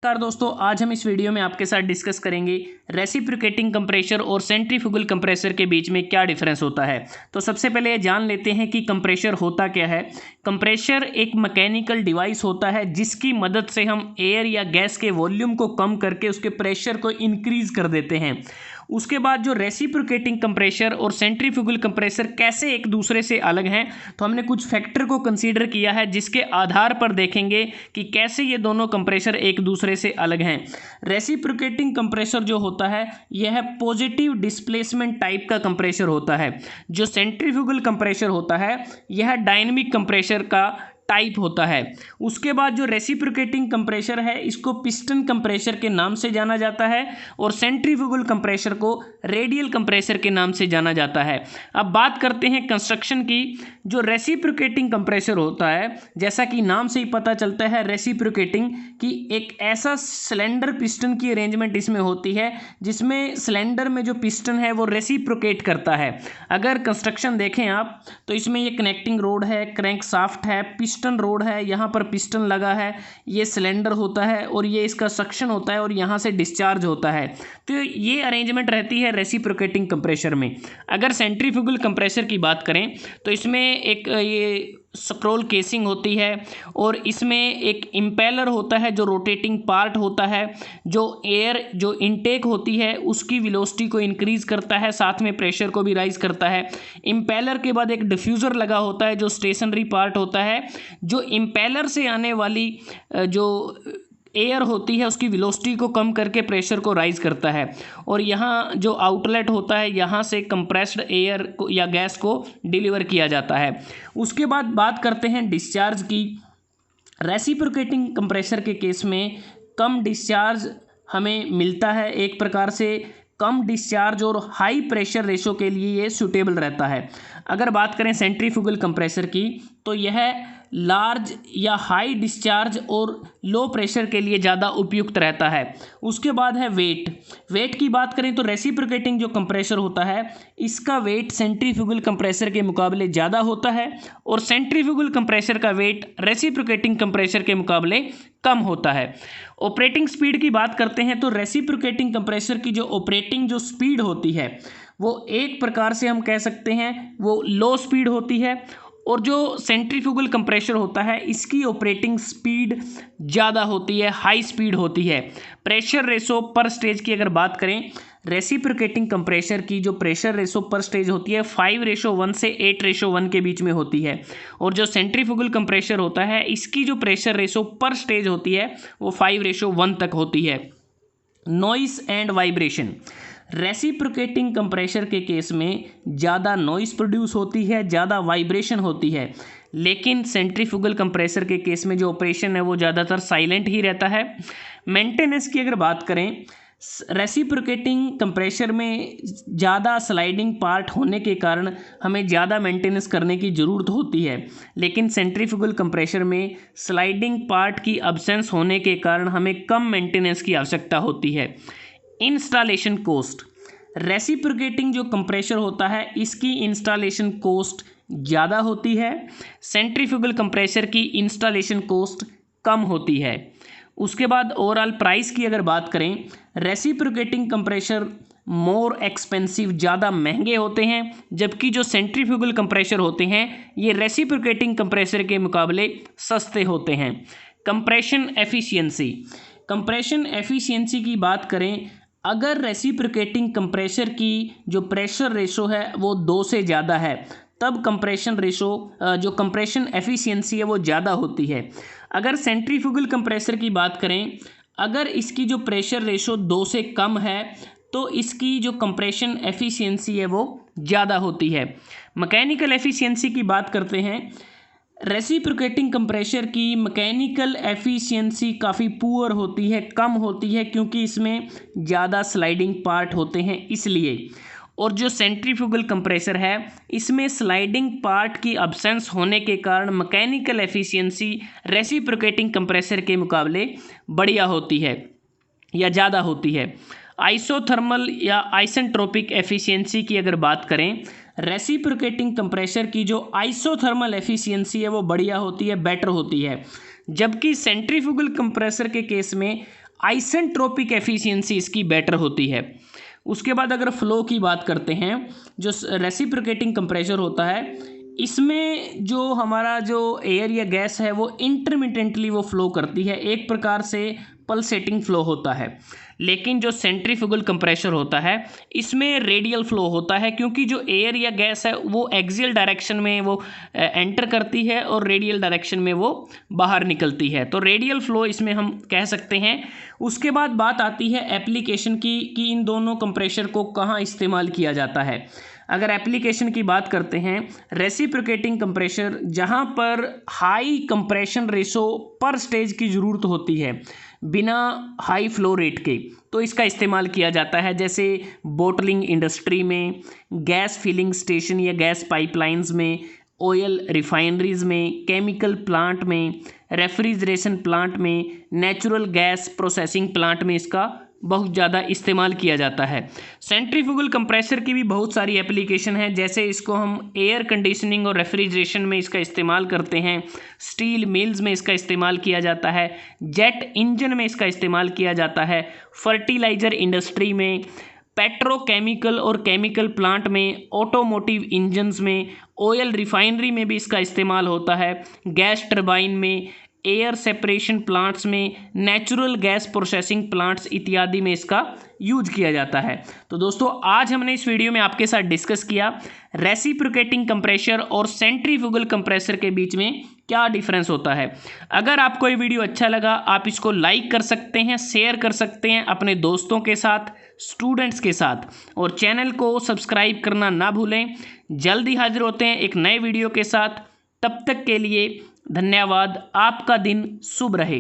नमस्कार दोस्तों, आज हम इस वीडियो में आपके साथ डिस्कस करेंगे रेसिप्रोकेटिंग कंप्रेशर और सेंट्रीफ्यूगल कंप्रेसर के बीच में क्या डिफरेंस होता है। तो सबसे पहले ये जान लेते हैं कि कंप्रेशर होता क्या है। कंप्रेशर एक मैकेनिकल डिवाइस होता है जिसकी मदद से हम एयर या गैस के वॉल्यूम को कम करके उसके प्रेशर को इंक्रीज कर देते हैं। उसके बाद जो रेसिप्रोकेटिंग कंप्रेशर और सेंट्रीफ्यूगल कंप्रेसर कैसे एक दूसरे से अलग हैं, तो हमने कुछ फैक्टर को कंसीडर किया है जिसके आधार पर देखेंगे कि कैसे ये दोनों कंप्रेसर एक दूसरे से अलग हैं। रेसिप्रोकेटिंग कंप्रेसर जो होता है यह पॉजिटिव डिस्प्लेसमेंट टाइप का कंप्रेसर होता है। जो सेंट्रीफ्यूगल कंप्रेसर होता है यह डायनेमिक कंप्रेसर का टाइप होता है। उसके बाद जो रेसिप्रोकेटिंग कंप्रेसर है इसको पिस्टन कंप्रेसर के नाम से जाना जाता है और सेंट्रीफ्यूगल कंप्रेसर को रेडियल कंप्रेसर के नाम से जाना जाता है। अब बात करते हैं कंस्ट्रक्शन की। जो रेसिप्रोकेटिंग कंप्रेसर होता है, जैसा कि नाम से ही पता चलता है रेसिप्रोकेटिंग, कि एक ऐसा सिलेंडर पिस्टन की अरेंजमेंट इसमें होती है जिसमें सिलेंडर में जो पिस्टन है वो रेसिप्रोकेट करता है। अगर कंस्ट्रक्शन देखें आप तो इसमें ये कनेक्टिंग रोड है, क्रैंक शाफ्ट है, पिस्टन रोड है, यहाँ पर पिस्टन लगा है, ये सिलेंडर होता है और ये इसका सक्शन होता है और यहाँ से डिस्चार्ज होता है। तो ये अरेंजमेंट रहती है रेसिप्रोकेटिंग कंप्रेसर में। अगर सेंट्रीफ्यूगल कंप्रेसर की बात करें तो इसमें एक ये स्क्रॉल केसिंग होती है और इसमें एक इम्पेलर होता है जो रोटेटिंग पार्ट होता है, जो एयर जो इनटेक होती है उसकी वेलोसिटी को इंक्रीज करता है, साथ में प्रेशर को भी राइज करता है। इम्पेलर के बाद एक डिफ्यूज़र लगा होता है जो स्टेशनरी पार्ट होता है, जो इम्पेलर से आने वाली जो एयर होती है उसकी वेलोसिटी को कम करके प्रेशर को राइज करता है। और यहाँ जो आउटलेट होता है यहाँ से कंप्रेस्ड एयर को या गैस को डिलीवर किया जाता है। उसके बाद बात करते हैं डिस्चार्ज की। रेसिप्रोकेटिंग कंप्रेसर के केस में कम डिस्चार्ज हमें मिलता है। एक प्रकार से कम डिस्चार्ज और हाई प्रेशर रेशो के लिए ये सूटेबल रहता है। अगर बात करें सेंट्रीफ्यूगल कंप्रेसर की तो यह लार्ज या हाई डिस्चार्ज और लो प्रेशर के लिए ज़्यादा उपयुक्त रहता है। उसके बाद है वेट की बात करें तो रेसिप्रोकेटिंग जो कंप्रेसर होता है इसका वेट सेंट्रीफ्यूगल कंप्रेसर के मुकाबले ज़्यादा होता है और सेंट्रीफ्यूगल कंप्रेसर का वेट रेसिप्रोकेटिंग कंप्रेसर के मुकाबले कम होता है। ऑपरेटिंग स्पीड की बात करते हैं तो रेसिप्रोकेटिंग कंप्रेसर की जो ऑपरेटिंग जो स्पीड होती है वो एक प्रकार से हम कह सकते हैं वो लो स्पीड होती है, और जो सेंट्रीफ्यूगल कंप्रेसर होता है इसकी ऑपरेटिंग स्पीड ज़्यादा होती है, हाई स्पीड होती है। प्रेशर रेशो पर स्टेज की अगर बात करें, रेसिप्रोकेटिंग कंप्रेसर की जो प्रेशर रेशो पर स्टेज होती है 5:1 से 8:1 के बीच में होती है, और जो सेंट्रीफ्यूगल कंप्रेसर होता है इसकी जो प्रेशर रेशो पर स्टेज होती है वो 5:1 तक होती है। Noise and vibration, reciprocating compressor के केस में ज़्यादा नॉइस प्रोड्यूस होती है, ज़्यादा वाइब्रेशन होती है, लेकिन सेंट्रीफ्यूगल कंप्रेसर के केस में जो ऑपरेशन है वो ज़्यादातर साइलेंट ही रहता है। मेंटेनेंस की अगर बात करें, रेसिप्रोकेटिंग कंप्रेसर में ज़्यादा स्लाइडिंग पार्ट होने के कारण हमें ज़्यादा मेंटेनेंस करने की ज़रूरत होती है, लेकिन सेंट्रीफ्यूगल कंप्रेसर में स्लाइडिंग पार्ट की अब्सेंस होने के कारण हमें कम मेंटेनेंस की आवश्यकता होती है। इंस्टॉलेशन कॉस्ट, रेसिप्रोकेटिंग जो कंप्रेसर होता है इसकी इंस्टॉलेशन कॉस्ट ज़्यादा होती है, सेंट्रीफ्यूगल कंप्रेसर की इंस्टॉलेशन कॉस्ट कम होती है। उसके बाद ओवरऑल प्राइस की अगर बात करें, रेसिप्रोकेटिंग कंप्रेसर मोर एक्सपेंसिव, ज़्यादा महंगे होते हैं, जबकि जो सेंट्रीफ्यूगल कंप्रेसर होते हैं ये रेसिप्रोकेटिंग कंप्रेसर के मुकाबले सस्ते होते हैं। कंप्रेशन एफिशिएंसी की बात करें, अगर रेसिप्रोकेटिंग कंप्रेसर की जो प्रेशर रेशो है वो 2 से ज़्यादा है तब कंप्रेशन रेशो जो कंप्रेशन एफिशिएंसी है वो ज़्यादा होती है। अगर सेंट्रीफ्यूगल कंप्रेसर की बात करें, अगर इसकी जो प्रेशर रेशो 2 से कम है तो इसकी जो कंप्रेशन एफिशिएंसी है वो ज़्यादा होती है। मैकेनिकल एफिशिएंसी की बात करते हैं, रेसिप्रोकेटिंग कंप्रेसर की मैकेनिकल एफिशिएंसी काफ़ी पुअर होती है, कम होती है, क्योंकि इसमें ज़्यादा स्लाइडिंग पार्ट होते हैं इसलिए। और जो सेंट्रीफ्यूगल कंप्रेसर है इसमें स्लाइडिंग पार्ट की अब्सेंस होने के कारण मैकेनिकल एफिशिएंसी रेसिप्रोकेटिंग कंप्रेसर के मुकाबले बढ़िया होती है या ज़्यादा होती है। आइसोथर्मल या आइसेंट्रोपिक एफिशिएंसी की अगर बात करें, रेसिप्रोकेटिंग कंप्रेसर की जो आइसोथर्मल एफिशिएंसी है वो बढ़िया होती है, बेटर होती है, जबकि सेंट्रीफ्यूगल कंप्रेसर के केस में आइसेंट्रोपिक एफिशिएंसी इसकी बेटर होती है। उसके बाद अगर फ्लो की बात करते हैं, जो रेसिप्रोकेटिंग कंप्रेसर होता है इसमें जो हमारा जो एयर या गैस है वो इंटरमिटेंटली वो फ्लो करती है, एक प्रकार से पल्सेटिंग फ्लो होता है। लेकिन जो सेंट्रीफ्यूगल कंप्रेसर होता है इसमें रेडियल फ्लो होता है, क्योंकि जो एयर या गैस है वो एक्सियल डायरेक्शन में वो एंटर करती है और रेडियल डायरेक्शन में वो बाहर निकलती है, तो रेडियल फ्लो इसमें हम कह सकते हैं। उसके बाद बात आती है एप्लीकेशन की कि इन दोनों कंप्रेसर को कहाँ इस्तेमाल किया जाता है। अगर एप्लीकेशन की बात करते हैं, रेसिप्रोकेटिंग कंप्रेसर जहां पर हाई कंप्रेशन रेशो पर स्टेज की ज़रूरत होती है बिना हाई फ्लो रेट के, तो इसका इस्तेमाल किया जाता है, जैसे बोटलिंग इंडस्ट्री में, गैस फिलिंग स्टेशन या गैस पाइपलाइंस में, ऑयल रिफाइनरीज में, केमिकल प्लांट में, रेफ्रिजरेशन प्लांट में, नेचुरल गैस प्रोसेसिंग प्लांट में इसका बहुत ज़्यादा इस्तेमाल किया जाता है। सेंट्रीफ्यूगल कंप्रेसर की भी बहुत सारी एप्लीकेशन है, जैसे इसको हम एयर कंडीशनिंग और रेफ्रिजरेशन में इसका इस्तेमाल करते हैं, स्टील मिल्स में इसका इस्तेमाल किया जाता है, जेट इंजन में इसका इस्तेमाल किया जाता है, फर्टिलाइज़र इंडस्ट्री में, पेट्रोकेमिकल और केमिकल प्लांट में, ऑटोमोटिव इंजन्स में, ऑयल रिफाइनरी में भी इसका इस्तेमाल होता है, गैस टरबाइन में, एयर सेपरेशन प्लांट्स में, नेचुरल गैस प्रोसेसिंग प्लांट्स इत्यादि में इसका यूज किया जाता है। तो दोस्तों आज हमने इस वीडियो में आपके साथ डिस्कस किया रेसिप्रोकेटिंग कंप्रेसर और सेंट्रीफ्यूगल कंप्रेसर के बीच में क्या डिफरेंस होता है। अगर आपको ये वीडियो अच्छा लगा आप इसको लाइक कर सकते हैं, शेयर कर सकते हैं अपने दोस्तों के साथ, स्टूडेंट्स के साथ, और चैनल को सब्सक्राइब करना ना भूलें। जल्दी हाजिर होते हैं एक नए वीडियो के साथ, तब तक के लिए धन्यवाद। आपका दिन शुभ रहे।